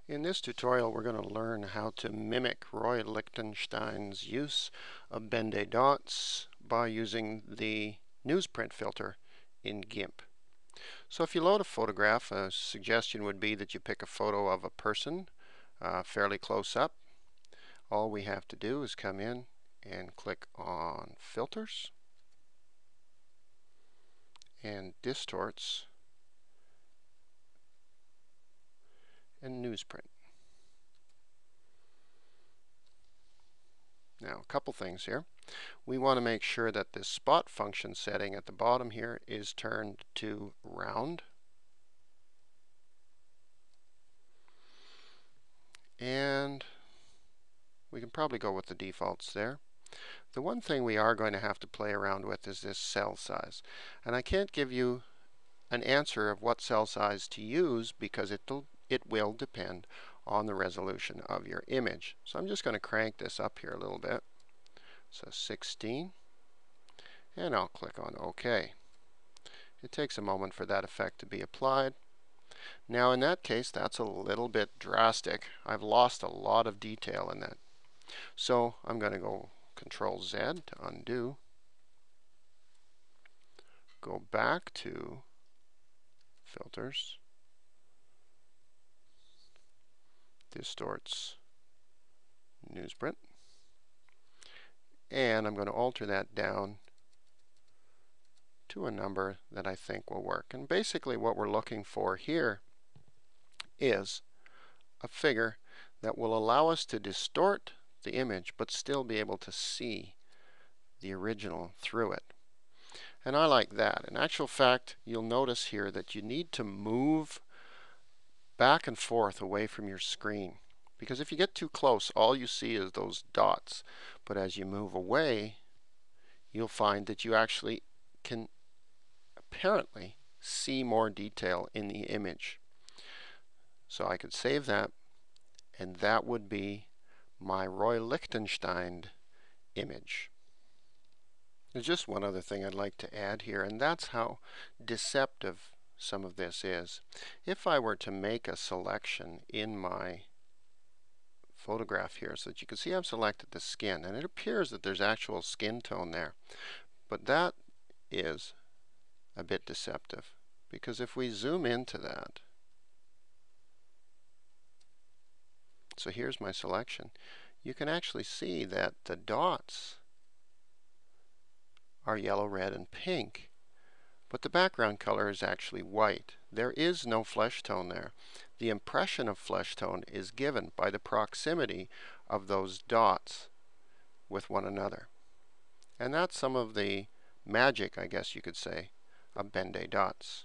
In this tutorial, we're going to learn how to mimic Roy Lichtenstein's use of Ben-Day dots by using the Newsprint filter in GIMP. So if you load a photograph, a suggestion would be that you pick a photo of a person fairly close up. All we have to do is come in and click on Filters and Distorts and Newsprint. Now, a couple things here. We want to make sure that this spot function setting at the bottom here is turned to round. And we can probably go with the defaults there. The one thing we are going to have to play around with is this cell size. And I can't give you an answer of what cell size to use because it will depend on the resolution of your image. So I'm just going to crank this up here a little bit. So 16. And I'll click on OK. It takes a moment for that effect to be applied. Now in that case, that's a little bit drastic. I've lost a lot of detail in that. So I'm going to go Control Z to undo. Go back to Filters, Distorts, Newsprint. And I'm going to alter that down to a number that I think will work. And basically what we're looking for here is a figure that will allow us to distort the image but still be able to see the original through it. And I like that. In actual fact, you'll notice here that you need to move back and forth away from your screen. Because if you get too close, all you see is those dots. But as you move away, you'll find that you actually can apparently see more detail in the image. So I could save that, and that would be my Roy Lichtenstein image. There's just one other thing I'd like to add here, and that's how deceptive some of this is. If I were to make a selection in my photograph here so that you can see I've selected the skin, and it appears that there's actual skin tone there, but that is a bit deceptive, because if we zoom into that, so here's my selection, you can actually see that the dots are yellow, red, and pink, but the background color is actually white. There is no flesh tone there. The impression of flesh tone is given by the proximity of those dots with one another. And that's some of the magic, I guess you could say, of Ben-Day dots.